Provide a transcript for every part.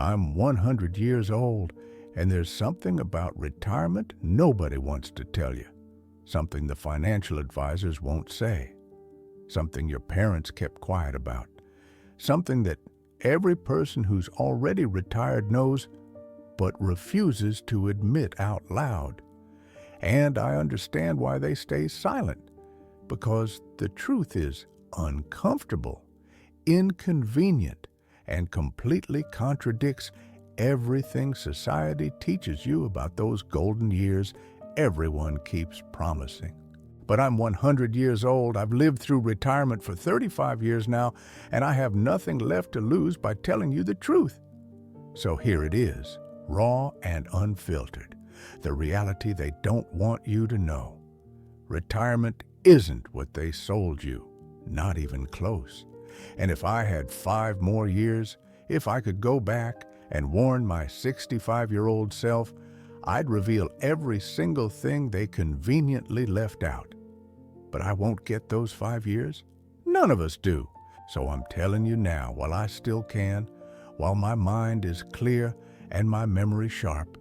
I'm 100 years old, and there's something about retirement nobody wants to tell you. Something the financial advisors won't say. Something your parents kept quiet about. Something that every person who's already retired knows, but refuses to admit out loud. And I understand why they stay silent, because the truth is uncomfortable, inconvenient, and completely contradicts everything society teaches you about those golden years everyone keeps promising. But I'm 100 years old, I've lived through retirement for 35 years now, and I have nothing left to lose by telling you the truth. So here it is, raw and unfiltered, the reality they don't want you to know. Retirement isn't what they sold you, not even close. And if I had 5 more years, if I could go back and warn my 65-year-old self, I'd reveal every single thing they conveniently left out. But I won't get those 5 years. None of us do. So I'm telling you now, while I still can, while my mind is clear and my memory sharp,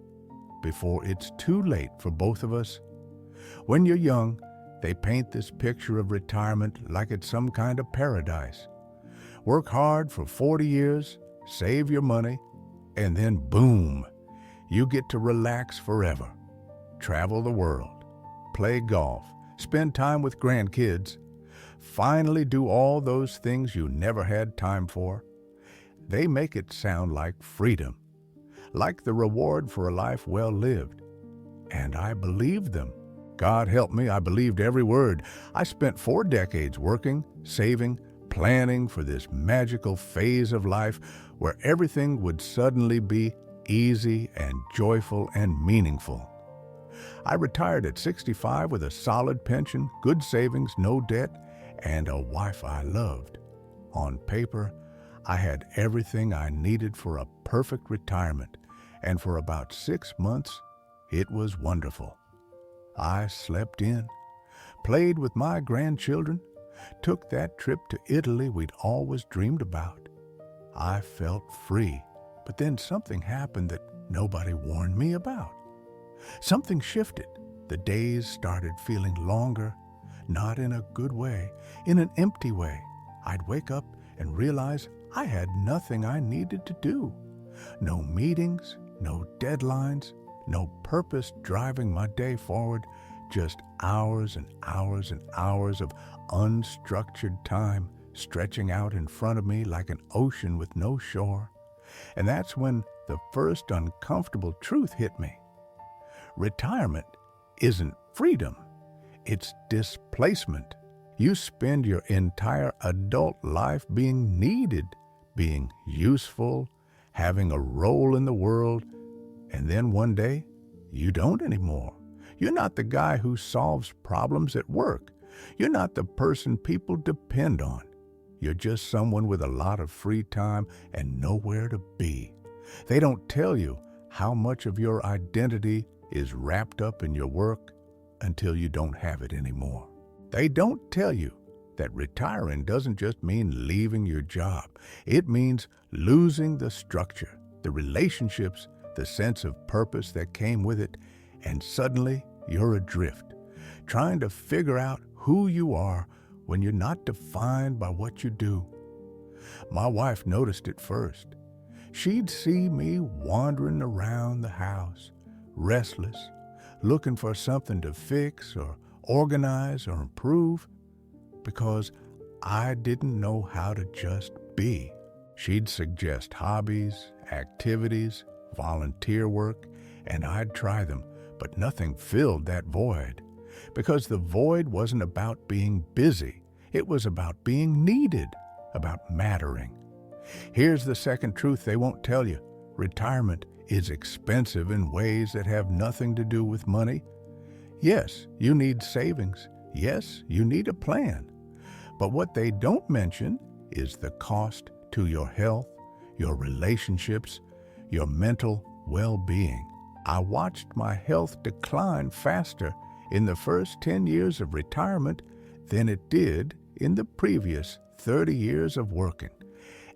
before it's too late for both of us. When you're young, they paint this picture of retirement like it's some kind of paradise. Work hard for 40 years, save your money, and then boom, you get to relax forever. Travel the world, play golf, spend time with grandkids, finally do all those things you never had time for. They make it sound like freedom, like the reward for a life well lived. And I believed them. God help me, I believed every word. I spent 4 decades working, saving, planning for this magical phase of life where everything would suddenly be easy and joyful and meaningful. I retired at 65 with a solid pension, good savings, no debt, and a wife I loved. On paper, I had everything I needed for a perfect retirement, and for about 6 months, it was wonderful. I slept in, played with my grandchildren, took that trip to Italy we'd always dreamed about. I felt free, but then something happened that nobody warned me about. Something shifted. The days started feeling longer, not in a good way, in an empty way. I'd wake up and realize I had nothing I needed to do. No meetings, no deadlines, no purpose driving my day forward, just hours and hours and hours of unstructured time stretching out in front of me like an ocean with no shore. And that's when the first uncomfortable truth hit me. Retirement isn't freedom, it's displacement. You spend your entire adult life being needed, being useful, having a role in the world, and then one day, you don't anymore. You're not the guy who solves problems at work. You're not the person people depend on. You're just someone with a lot of free time and nowhere to be. They don't tell you how much of your identity is wrapped up in your work until you don't have it anymore. They don't tell you that retiring doesn't just mean leaving your job. It means losing the structure, the relationships, the sense of purpose that came with it, and suddenly you're adrift, trying to figure out who you are when you're not defined by what you do. My wife noticed it first. She'd see me wandering around the house, restless, looking for something to fix or organize or improve, because I didn't know how to just be. She'd suggest hobbies, activities, volunteer work, and I'd try them, but nothing filled that void. Because the void wasn't about being busy. It was about being needed, about mattering. Here's the second truth they won't tell you. Retirement is expensive in ways that have nothing to do with money. Yes, you need savings. Yes, you need a plan. But what they don't mention is the cost to your health, your relationships, your mental well-being. I watched my health decline faster in the first 10 years of retirement than it did in the previous 30 years of working.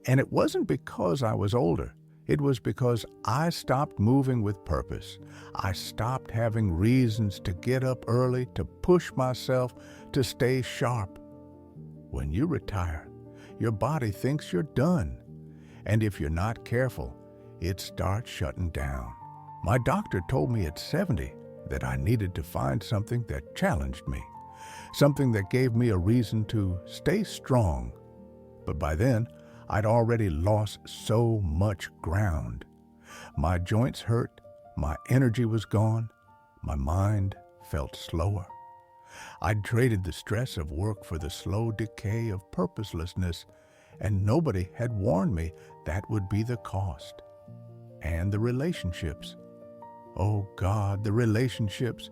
And it wasn't because I was older. It was because I stopped moving with purpose. I stopped having reasons to get up early, to push myself, to stay sharp. When you retire, your body thinks you're done. And if you're not careful, it starts shutting down. My doctor told me at 70 that I needed to find something that challenged me, something that gave me a reason to stay strong. But by then, I'd already lost so much ground. My joints hurt, my energy was gone, my mind felt slower. I'd traded the stress of work for the slow decay of purposelessness, and nobody had warned me that would be the cost. And the relationships. Oh God, the relationships.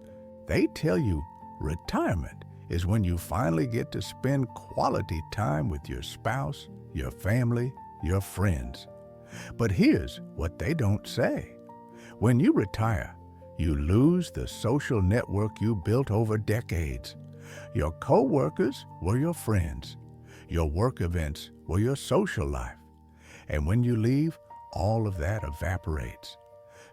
They tell you retirement is when you finally get to spend quality time with your spouse, your family, your friends. But here's what they don't say. When you retire, you lose the social network you built over decades. Your co-workers were your friends. Your work events were your social life. And when you leave, all of that evaporates.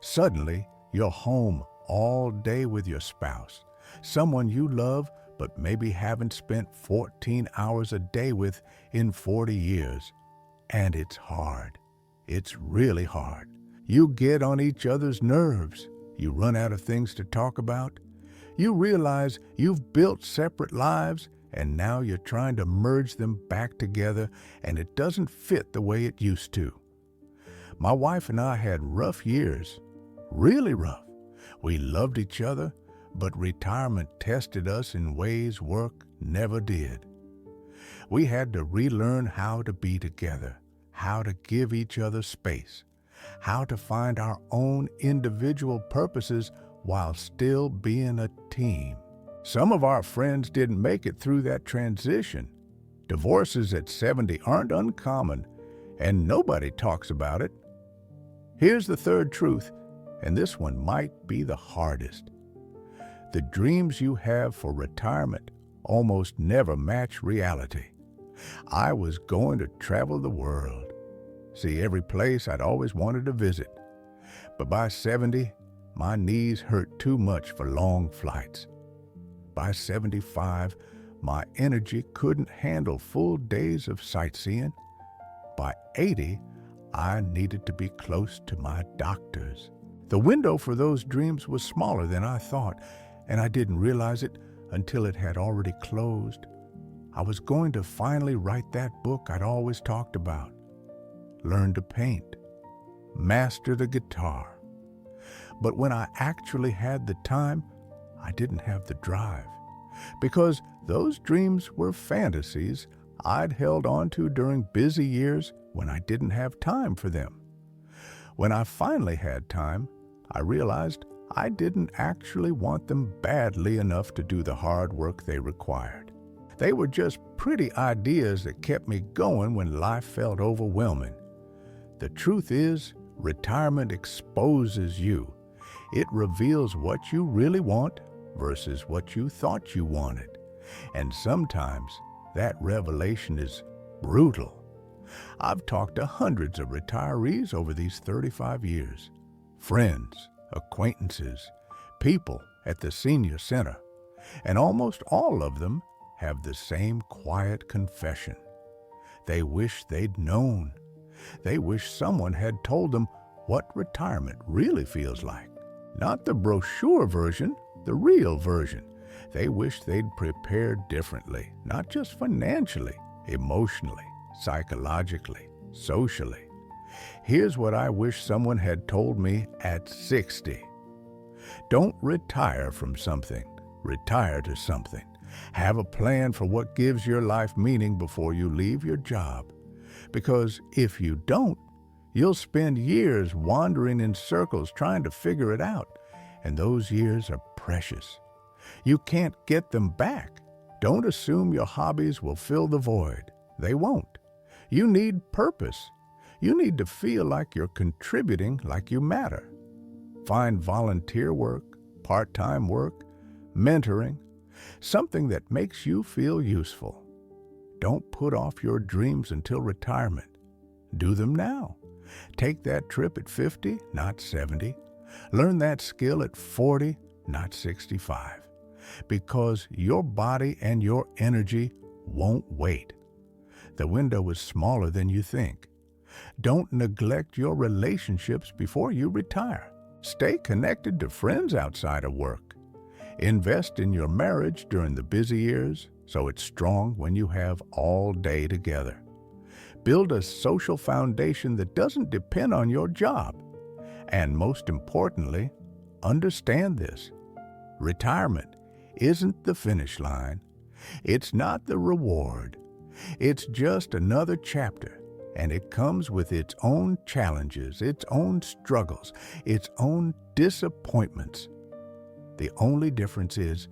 Suddenly, you're home all day with your spouse, someone you love but maybe haven't spent 14 hours a day with in 40 years. And it's hard. It's really hard. You get on each other's nerves. You run out of things to talk about. You realize you've built separate lives, and now you're trying to merge them back together, and it doesn't fit the way it used to. My wife and I had rough years, really rough. We loved each other, but retirement tested us in ways work never did. We had to relearn how to be together, how to give each other space, how to find our own individual purposes while still being a team. Some of our friends didn't make it through that transition. Divorces at 70 aren't uncommon, and nobody talks about it. Here's the third truth, and this one might be the hardest. The dreams you have for retirement almost never match reality. I was going to travel the world, see every place I'd always wanted to visit. But by 70, my knees hurt too much for long flights. By 75, my energy couldn't handle full days of sightseeing. By 80, I needed to be close to my doctors. The window for those dreams was smaller than I thought, and I didn't realize it until it had already closed. I was going to finally write that book I'd always talked about, learn to paint, master the guitar. But when I actually had the time, I didn't have the drive, because those dreams were fantasies I'd held on to during busy years when I didn't have time for them. When I finally had time, I realized I didn't actually want them badly enough to do the hard work they required. They were just pretty ideas that kept me going when life felt overwhelming. The truth is, retirement exposes you. It reveals what you really want versus what you thought you wanted. And sometimes that revelation is brutal. I've talked to hundreds of retirees over these 35 years. Friends, acquaintances, people at the senior center, and almost all of them have the same quiet confession. They wish they'd known. They wish someone had told them what retirement really feels like. Not the brochure version, the real version. They wish they'd prepared differently, not just financially, emotionally, psychologically, socially. Here's what I wish someone had told me at 60. Don't retire from something. Retire to something. Have a plan for what gives your life meaning before you leave your job. Because if you don't, you'll spend years wandering in circles trying to figure it out, and those years are precious. You can't get them back. Don't assume your hobbies will fill the void. They won't. You need purpose. You need to feel like you're contributing, like you matter. Find volunteer work, part-time work, mentoring, something that makes you feel useful. Don't put off your dreams until retirement. Do them now. Take that trip at 50, not 70. Learn that skill at 40, not 65. Because your body and your energy won't wait. The window is smaller than you think. Don't neglect your relationships before you retire. Stay connected to friends outside of work. Invest in your marriage during the busy years so it's strong when you have all day together. Build a social foundation that doesn't depend on your job. And most importantly, understand this. Retirement isn't the finish line. It's not the reward. It's just another chapter, and it comes with its own challenges, its own struggles, its own disappointments. The only difference is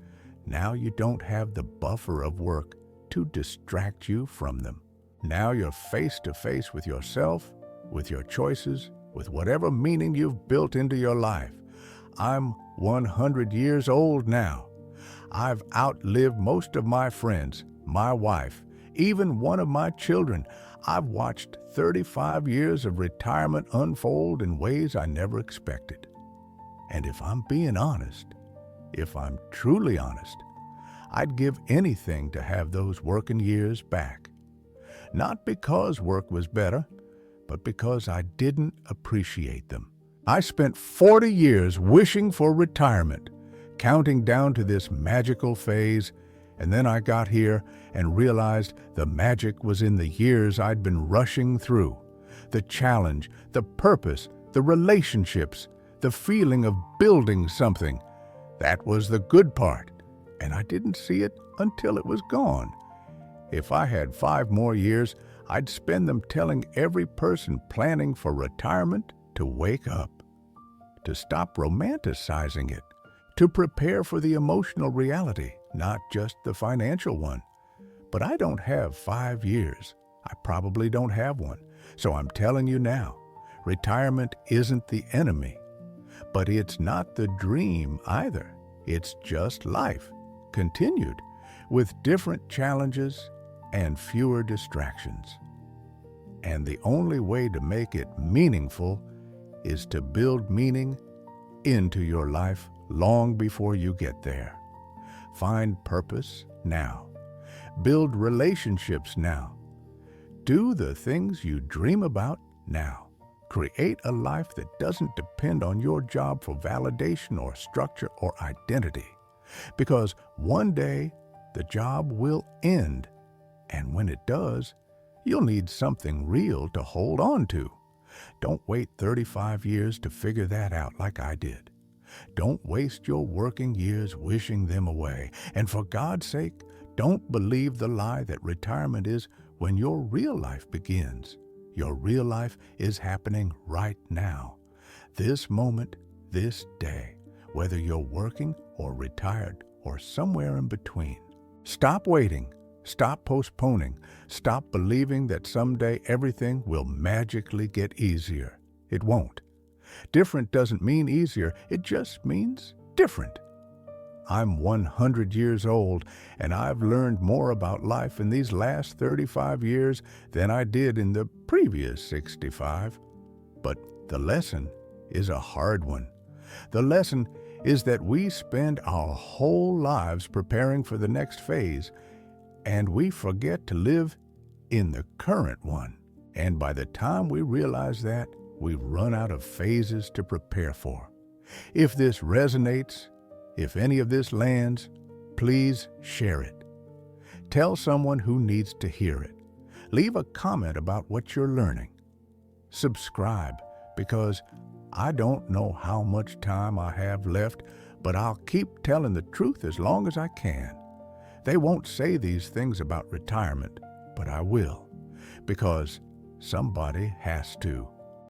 now you don't have the buffer of work to distract you from them. Now you're face to face with yourself, with your choices, with whatever meaning you've built into your life. I'm 100 years old now. I've outlived most of my friends, my wife, even one of my children. I've watched 35 years of retirement unfold in ways I never expected. And if I'm being honest, if I'm truly honest, I'd give anything to have those working years back. Not because work was better, but because I didn't appreciate them. I spent 40 years wishing for retirement, counting down to this magical phase, and then I got here and realized the magic was in the years I'd been rushing through. The challenge, the purpose, the relationships, the feeling of building something. That was the good part, and I didn't see it until it was gone. If I had 5 more years, I'd spend them telling every person planning for retirement to wake up, to stop romanticizing it, to prepare for the emotional reality, not just the financial one. But I don't have 5 years. I probably don't have one. So I'm telling you now, retirement isn't the enemy. But it's not the dream either. It's just life, continued, with different challenges and fewer distractions. And the only way to make it meaningful is to build meaning into your life long before you get there. Find purpose now. Build relationships now. Do the things you dream about now. Create a life that doesn't depend on your job for validation or structure or identity. Because one day, the job will end. And when it does, you'll need something real to hold on to. Don't wait 35 years to figure that out like I did. Don't waste your working years wishing them away. And for God's sake, don't believe the lie that retirement is when your real life begins. Your real life is happening right now. This moment, this day, whether you're working or retired or somewhere in between. Stop waiting. Stop postponing. Stop believing that someday everything will magically get easier. It won't. Different doesn't mean easier. It just means different. I'm 100 years old, and I've learned more about life in these last 35 years than I did in the previous 65. But the lesson is a hard one. The lesson is that we spend our whole lives preparing for the next phase, and we forget to live in the current one. And by the time we realize that, we've run out of phases to prepare for. If this resonates, if any of this lands, please share it. Tell someone who needs to hear it. Leave a comment about what you're learning. Subscribe, because I don't know how much time I have left, but I'll keep telling the truth as long as I can. They won't say these things about retirement, but I will, because somebody has to.